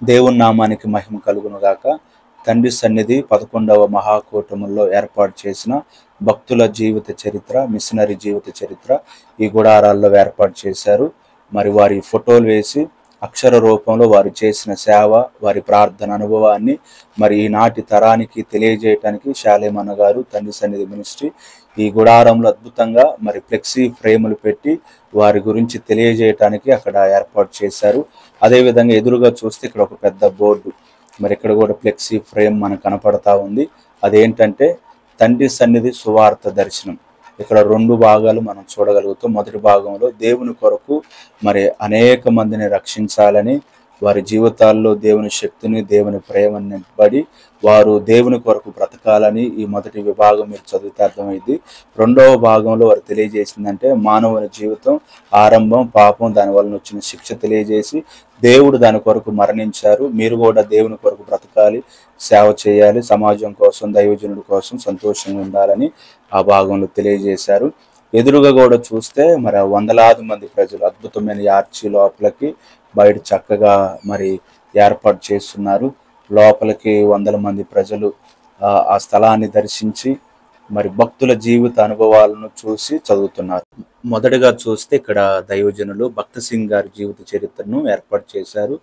దేవుని నామానికి మహిమ కలుగును గాక. తండ్రి సన్నిధి 11వ మహాకూటములో ఏర్పాటు చేసిన భక్తుల జీవిత చరిత్ర, మిషనరీ జీవిత చరిత్ర ఈ గుడారాల్లో ఏర్పాటు చేశారు. మరి వారి ఫోటోలు వేసి అక్షర రూపంలో వారు చేసిన సేవ, వారి ప్రార్థన అనుభవాన్ని మరి ఈనాటి తరానికి తెలియజేయటానికి శాలేమన్న గారు తండ్రి సన్నిధి మినిస్ట్రీ ఈ గుడారంలో అద్భుతంగా మరి ఫ్లెక్సీ ఫ్రేములు పెట్టి వారి గురించి తెలియజేయటానికి అక్కడ ఏర్పాటు చేశారు. అదేవిధంగా ఎదురుగా చూస్తే ఇక్కడ ఒక పెద్ద బోర్డు, మరి ఇక్కడ కూడా ఫ్లెక్సీ ఫ్రేమ్ మనకు కనపడతా ఉంది. అదేంటంటే తండ్రి సన్నిధి సువార్త దర్శనం. ఇక్కడ 2 భాగాలు మనం చూడగలుగుతాం. మొదటి భాగంలో దేవుని కొరకు మరి అనేక మందిని రక్షించాలని, వారి జీవితాల్లో దేవుని శక్తిని, దేవుని ప్రేమను నింపబడి వారు దేవుని కొరకు బ్రతకాలని ఈ మొదటి విభాగం మీరు చదివితే అర్థమైంది. 2వ భాగంలో వారు తెలియజేసిందంటే మానవుని జీవితం ఆరంభం, పాపం, దాని వలన వచ్చిన శిక్ష తెలియజేసి దేవుడు దాని కొరకు మరణించారు, మీరు కూడా దేవుని కొరకు బ్రతకాలి, సేవ చేయాలి, సమాజం కోసం, దైవజనుడి కోసం సంతోషంగా ఉండాలని ఆ భాగంలో తెలియజేశారు. ఎదురుగా కూడా చూస్తే మరి వందలాది మంది ప్రజలు అద్భుతమైన ఆర్చి లోపలికి బయట చక్కగా మరి ఏర్పాటు చేస్తున్నారు. లోపలికి వందల మంది ప్రజలు ఆ స్థలాన్ని దర్శించి మరి భక్తుల జీవిత అనుభవాలను చూసి చదువుతున్నారు. మొదటగా చూస్తే ఇక్కడ దైవజనులు భక్త సింగ్ గారి జీవిత చరిత్రను ఏర్పాటు చేశారు.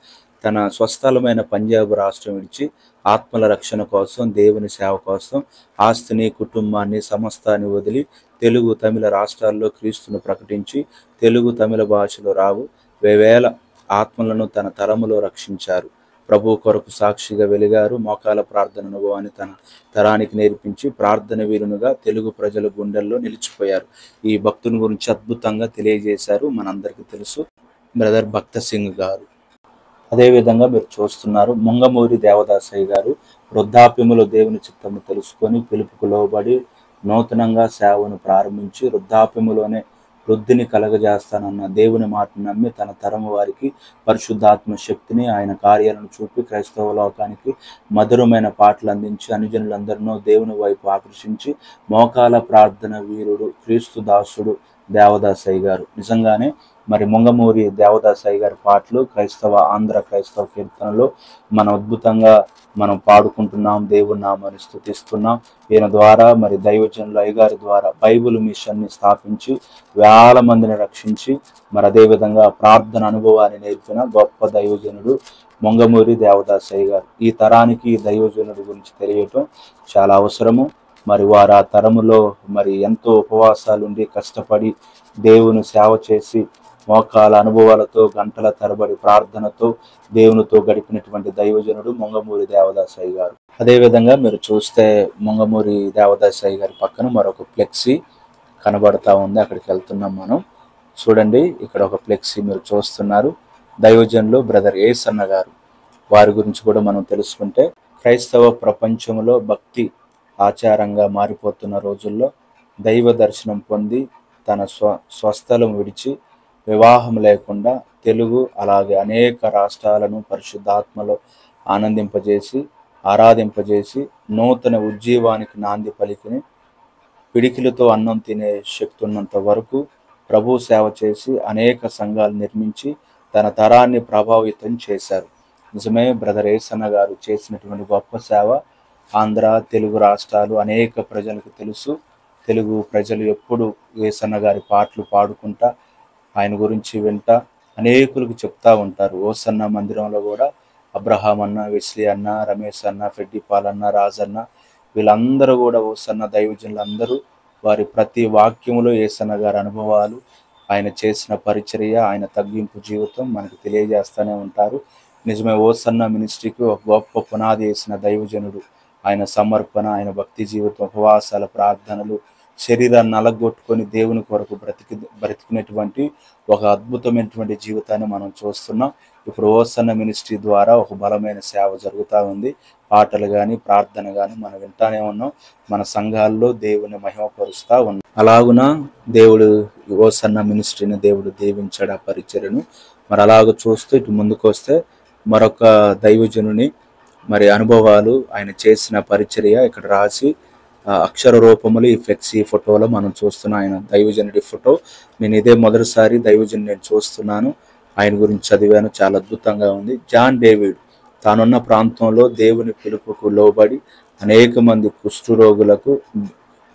తన స్వస్థలమైన పంజాబ్ రాష్ట్రం విడిచి ఆత్మల రక్షణ కోసం, దేవుని సేవ కోసం ఆస్తిని, కుటుంబాన్ని, సమస్తాన్ని వదిలి తెలుగు, తమిళ రాష్ట్రాల్లో క్రీస్తును ప్రకటించి తెలుగు, తమిళ భాషలో రావు వేవేల ఆత్మలను తన తరములో రక్షించారు. ప్రభు కొరకు సాక్షిగా వెలిగారు. మోకాల ప్రార్థన అనుభవాన్ని తన తరానికి నేర్పించి ప్రార్థన వీరునుగా తెలుగు ప్రజల గుండెల్లో నిలిచిపోయారు. ఈ భక్తుని గురించి అద్భుతంగా తెలియజేశారు. మనందరికీ తెలుసు బ్రదర్ భక్త సింగ్ గారు. అదేవిధంగా మీరు చూస్తున్నారు ముంగమూరి దేవదాసయ్య గారు వృద్ధాప్యములో దేవుని చిత్తము తెలుసుకొని పిలుపుకు లోబడి నూతనంగా సేవను ప్రారంభించి వృద్ధాప్యములోనే వృద్ధిని కలగజేస్తానన్న దేవుని మాటను నమ్మి తన తరము వారికి పరిశుద్ధాత్మ శక్తిని, ఆయన కార్యాలను చూపి క్రైస్తవ లోకానికి మధురమైన పాటలు అందించి అనుజనులందరినూ దేవుని వైపు ఆకర్షించి మోకాల ప్రార్థన వీరుడు, క్రీస్తు దాసుడు దేవదాసయ్య గారు. నిజంగానే మరి ముంగమూరి దేవదాసయ్య గారి పాటలు ఆంధ్ర క్రైస్తవ కీర్తనలో మనం అద్భుతంగా మనం పాడుకుంటున్నాం, దేవుని నామాన్ని స్తుతిస్తున్నాం. ఈయన ద్వారా మరి దైవజనులు అయ్యగారి ద్వారా బైబిల్ మిషన్ని స్థాపించి వేల మందిని రక్షించి మరి అదేవిధంగా ప్రార్థన అనుభవాన్ని నేర్పిన గొప్ప దైవజనుడు ముంగమూరి దేవదాసయ్య గారు. ఈ తరానికి ఈ దైవజనుడి గురించి తెలియటం చాలా అవసరము. మరి వారు ఆ తరములో మరి ఎంతో ఉపవాసాలుండి కష్టపడి దేవుని సేవ చేసి మోకాల అనుభవాలతో గంటల తరబడి ప్రార్థనతో దేవునితో గడిపినటువంటి దైవజనుడు ముంగమూరి దేవదాసయ్య గారు. అదేవిధంగా మీరు చూస్తే ముంగమూరి దేవదాసయ్య గారి పక్కన మరొక ఫ్లెక్సీ కనబడతా ఉంది. అక్కడికి వెళ్తున్నాం మనం. చూడండి, ఇక్కడ ఒక ఫ్లెక్సీ మీరు చూస్తున్నారు. దైవజనులు బ్రదర్ ఏసన్న గారు. వారి గురించి కూడా మనం తెలుసుకుంటే క్రైస్తవ ప్రపంచంలో భక్తి ఆచారంగా మారిపోతున్న రోజుల్లో దైవ దర్శనం పొంది తన స్వస్థలం విడిచి వివాహం లేకుండా తెలుగు అలాగే అనేక రాష్ట్రాలను పరిశుద్ధాత్మలో ఆనందింపజేసి ఆరాధింపజేసి నూతన ఉజ్జీవానికి నాంది పలికిని పిడికిలతో అన్నం తినే శక్తి ఉన్నంత వరకు ప్రభు సేవ చేసి అనేక సంఘాలు నిర్మించి తన తరాన్ని ప్రభావితం చేశారు. నిజమే, బ్రదర్ ఏసన్న గారు చేసినటువంటి గొప్ప సేవ ఆంధ్ర, తెలుగు రాష్ట్రాలు అనేక ప్రజలకు తెలుసు. తెలుగు ప్రజలు ఎప్పుడు ఏసన్న గారి పాటలు పాడుకుంటా ఆయన గురించి వింటా అనేకులకు చెప్తా ఉంటారు. ఓసన్న మందిరంలో కూడా అబ్రహాం అన్న, వెస్లీ అన్న, రమేష్ అన్న, ఫెడ్డిపాల్ అన్న, రాజన్న వీళ్ళందరూ కూడా ఓసన్న దైవజనులందరూ వారి ప్రతి వాక్యములో ఏసన్న గారి అనుభవాలు, ఆయన చేసిన పరిచర్య, ఆయన తగ్గింపు జీవితం మనకు తెలియజేస్తూనే ఉంటారు. నిజమే, ఓసన్న మినిస్ట్రీకి ఒక గొప్ప పునాది వేసిన దైవజనుడు. ఆయన సమర్పణ, ఆయన భక్తి జీవితం, ఉపవాసాల ప్రార్థనలు, శరీరాన్ని నలగొట్టుకొని దేవుని కొరకు బ్రతికినటువంటి ఒక అద్భుతమైనటువంటి జీవితాన్ని మనం చూస్తున్నాం. ఇప్పుడు ఓసన్న మినిస్ట్రీ ద్వారా ఒక బలమైన సేవ జరుగుతూ ఉంది. పాటలు కానీ ప్రార్థన కానీ మనం వింటానే ఉన్నాం. మన సంఘాల్లో దేవుని మహిమపరుస్తూ ఉన్నాం. అలాగున దేవుడు ఓసన్న మినిస్ట్రీని దేవుడు దీవించాడు ఆ పరిచర్యను. మరి అలాగ చూస్తూ ఇటు ముందుకు వస్తే మరొక దైవజనుని మరి అనుభవాలు, ఆయన చేసిన పరిచర్య ఇక్కడ రాసి అక్షర రూపములు ఈ ఫ్లెక్సీ ఫోటోలో మనం చూస్తున్న ఆయన దైవజనుడి ఫోటో. నేను ఇదే మొదటిసారి దైవజను నేను చూస్తున్నాను. ఆయన గురించి చదివాను, చాలా అద్భుతంగా ఉంది. జాన్ డేవిడ్ తానున్న ప్రాంతంలో దేవుని పిలుపుకు లోబడి అనేక మంది కుష్ఠరోగులకు,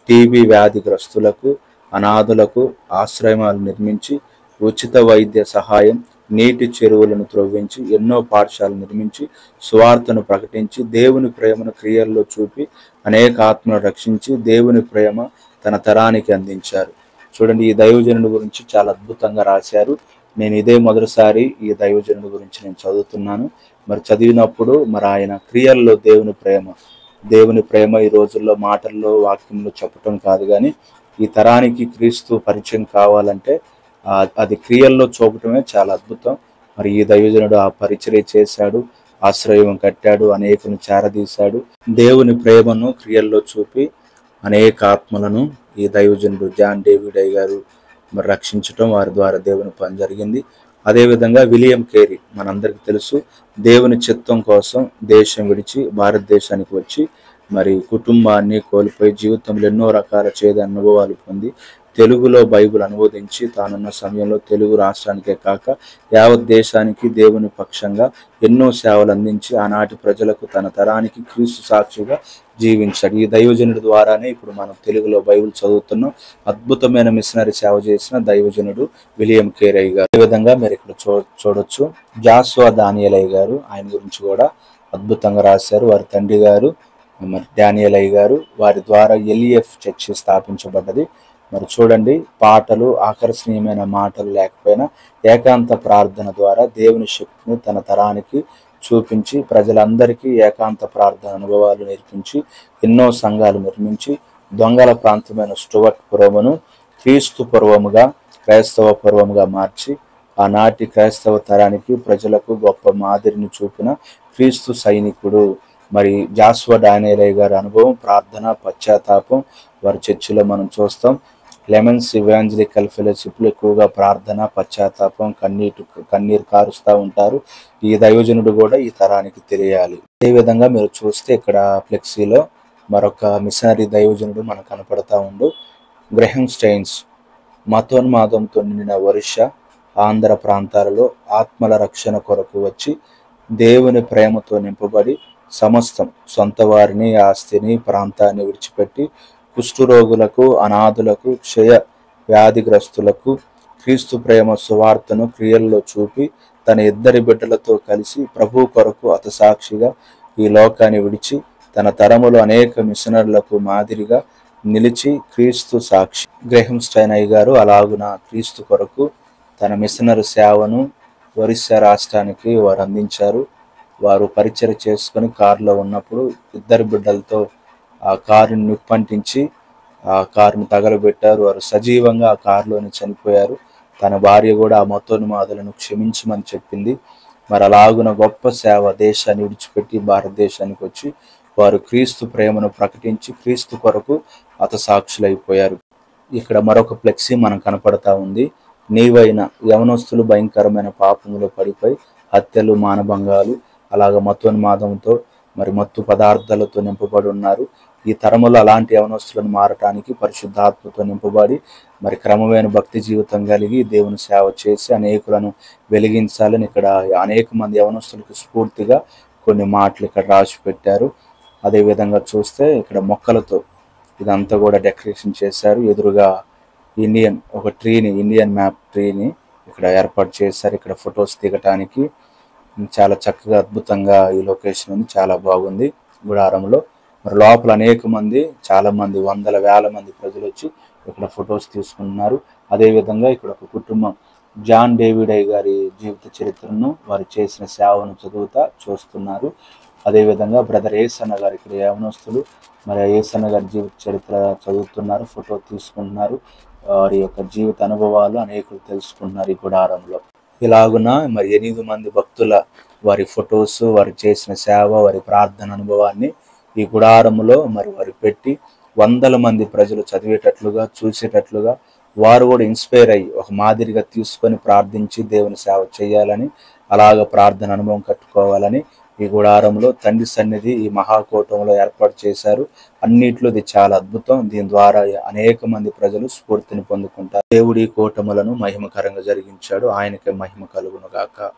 టీబీ వ్యాధిగ్రస్తులకు, అనాథులకు ఆశ్రయాలు నిర్మించి, ఉచిత వైద్య సహాయం, నీటి చెరువులను త్రవ్వించి, ఎన్నో పాఠశాలలు నిర్మించి, సువార్తను ప్రకటించి, దేవుని ప్రేమను క్రియల్లో చూపి అనేక ఆత్మలను రక్షించి దేవుని ప్రేమ తన తరానికి అందించారు. చూడండి, ఈ దైవజనుడి గురించి చాలా అద్భుతంగా రాశారు. నేను ఇదే మొదటిసారి ఈ దైవజనుడి గురించి నేను చదువుతున్నాను. మరి చదివినప్పుడు మరి ఆయన క్రియల్లో దేవుని ప్రేమ ఈ రోజుల్లో మాటల్లో వాక్యంలో చెప్పటం కాదు, కానీ ఈ తరానికి క్రీస్తు పరిచయం కావాలంటే అది క్రియల్లో చూపటమే చాలా అద్భుతం. మరి ఈ దైవజనుడు ఆ పరిచర్య చేశాడు, ఆశ్రయం కట్టాడు, అనేకులను చేరదీశాడు. దేవుని ప్రేమను క్రియల్లో చూపి అనేక ఆత్మలను ఈ దైవజనుడు జాన్ డేవిడ్ అయ్య గారు మరి రక్షించటం, వారి ద్వారా దేవుని పని జరిగింది. అదేవిధంగా విలియం కేరీ మనందరికీ తెలుసు, దేవుని చిత్తం కోసం దేశం విడిచి భారతదేశానికి వచ్చి మరి కుటుంబాన్ని కోల్పోయి జీవితంలో ఎన్నో రకాల చేదు అనుభవాలు పొంది తెలుగులో బైబిల్ అనువదించి తానున్న సమయంలో తెలుగు రాష్ట్రానికే కాక యావత్ దేశానికి దేవుని పక్షంగా ఎన్నో సేవలు అందించి ఆనాటి ప్రజలకు తన తరానికి క్రీస్తు సాక్షిగా జీవించాడు. ఈ దైవజనుడి ద్వారానే ఇప్పుడు మనం తెలుగులో బైబిల్ చదువుతున్నాం. అద్భుతమైన మిషనరీ సేవ చేసిన దైవజనుడు విలియం కేరీ గారు. ఈ విధంగా మీరు ఇక్కడ చూడొచ్చు. జాస్వా దానియేల్ అయ్య గారు, ఆయన గురించి కూడా అద్భుతంగా రాశారు. వారి తండ్రి గారు మరి డానియేల్ అయ్య గారు, వారి ద్వారా ఎల్ఈఎఫ్ చర్చి స్థాపించబడ్డది. మరి చూడండి, పాటలు, ఆకర్షణీయమైన మాటలు లేకపోయినా ఏకాంత ప్రార్థన ద్వారా దేవుని శక్తిని తన తరానికి చూపించి ప్రజలందరికీ ఏకాంత ప్రార్థన అనుభవాలు నేర్పించి ఎన్నో సంఘాలు నిర్మించి దొంగల ప్రాంతమైన స్టువర్ట్ పురమును క్రీస్తు పూర్వముగా, క్రైస్తవ పూర్వముగా మార్చి ఆనాటి క్రైస్తవ తరానికి ప్రజలకు గొప్ప మాదిరిని చూపిన క్రీస్తు సైనికుడు మరి జాస్వా దానియేల్ అయ్య గారి అనుభవం, ప్రార్థన, పశ్చాత్తాపం వారి చర్చిలో మనం చూస్తాం. లెమన్స్ ఇవాంజలికల్ ఫెలోషిప్లో ఎక్కువగా ప్రార్థన, పశ్చాత్తాపం, కన్నీరు కారుస్తూ ఉంటారు. ఈ దైవజనుడు కూడా ఈ తరానికి తెలియాలి. అదేవిధంగా మీరు చూస్తే ఇక్కడ ఫ్లెక్సీలో మరొక మిషనరీ దైవజనుడు మనకు కనపడతా ఉండు. గ్రహం స్టెయిన్స్ మతోన్మాదంతో నిండిన ఒరిస్సా, ఆంధ్ర ప్రాంతాలలో ఆత్మల రక్షణ కొరకు వచ్చి దేవుని ప్రేమతో నింపబడి సమస్తం సొంత వారిని, ఆస్తిని, ప్రాంతాన్ని విడిచిపెట్టి కుష్ఠరోగులకు, అనాథులకు, క్షయ వ్యాధిగ్రస్తులకు క్రీస్తు ప్రేమ సువార్తను క్రియల్లో చూపి తన ఇద్దరి బిడ్డలతో కలిసి ప్రభు కొరకు అతసాక్షిగా ఈ లోకాన్ని విడిచి తన తరములో అనేక మిషనర్లకు మాదిరిగా నిలిచి క్రీస్తు సాక్షి. గ్రహం స్టెయిన్ అయ్య గారు అలాగున క్రీస్తు కొరకు తన మిషనరీ సేవను ఒరిస్సా రాష్ట్రానికి వారు అందించారు. వారు పరిచయం చేసుకొని కారులో ఉన్నప్పుడు ఇద్దరు బిడ్డలతో ఆ కారుని నిప్పంటించి ఆ కారును తగలబెట్టారు. వారు సజీవంగా ఆ కారులోనే చనిపోయారు. తన భార్య కూడా ఆ మతోన్మాదులను క్షమించమని చెప్పింది. మరి అలాగున గొప్ప సేవ, దేశాన్ని విడిచిపెట్టి భారతదేశానికి వచ్చి వారు క్రీస్తు ప్రేమను ప్రకటించి క్రీస్తు కొరకు హతసాక్షులైపోయారు. ఇక్కడ మరొక ఫ్లెక్సీ మనం కనపడతా ఉంది. నీవైన యవనస్తులు భయంకరమైన పాపములో పడిపోయి హత్యలు, మానభంగాలు, అలాగ మతోన్మాదంతో మరి మత్తు పదార్థాలతో నింపబడి ఉన్నారు. ఈ తరములో అలాంటి యవనస్తులను మారటానికి పరిశుద్ధాత్మతో నింపబడి మరి క్రమమైన భక్తి జీవితం కలిగి దేవుని సేవ చేసి అనేకులను వెలిగించాలని ఇక్కడ అనేక మంది యవనస్తులకు స్ఫూర్తిగా కొన్ని మాటలు ఇక్కడ రాసి పెట్టారు. అదేవిధంగా చూస్తే ఇక్కడ మొక్కలతో ఇదంతా కూడా డెకరేషన్ చేశారు. ఎదురుగా ఇండియన్ మ్యాప్ ట్రీని ఇక్కడ ఏర్పాటు చేశారు. ఇక్కడ ఫొటోస్ దిగటానికి చాలా చక్కగా అద్భుతంగా ఈ లొకేషన్ ఉంది. చాలా బాగుంది గుడారంలో. మరి లోపల అనేక మంది, చాలా మంది, వందల వేల మంది ప్రజలు వచ్చి ఇక్కడ ఫొటోస్ తీసుకుంటున్నారు. అదేవిధంగా ఇక్కడ ఒక కుటుంబం జాన్ డేవిడ్ అయ్య గారి జీవిత చరిత్రను, వారు చేసిన సేవను చూస్తున్నారు. అదేవిధంగా బ్రదర్ ఏసన్న గారు ఇక్కడ యవనస్తులు మరి ఏసన్న గారి జీవిత చరిత్ర చదువుతున్నారు, ఫోటో తీసుకుంటున్నారు. వారి యొక్క జీవిత అనుభవాలు అనేకులు తెలుసుకుంటున్నారు ఈ గుడారంలో. ఇలాగున మరి 8 మంది భక్తుల వారి ఫొటోస్, వారు చేసిన సేవ, వారి ప్రార్థన అనుభవాన్ని ఈ గుడారములో మరి వారు పెట్టి వందల మంది ప్రజలు చదివేటట్లుగా, చూసేటట్లుగా వారు కూడా ఇన్స్పైర్ అయ్యి ఒక మాదిరిగా తీసుకొని ప్రార్థించి దేవుని సేవ చేయాలని, అలాగ ప్రార్థన అనుభవం కట్టుకోవాలని ఈ గుడారంలో తండ్రి సన్నిధి ఈ మహాకూటంలో ఏర్పాటు చేశారు. అన్నిట్లో ఇది చాలా అద్భుతం. దీని ద్వారా అనేక మంది ప్రజలు స్ఫూర్తిని పొందుకుంటారు. దేవుడి కూటములను మహిమకరంగా జరిగించాడు. ఆయనకే మహిమ కలుగును గాక.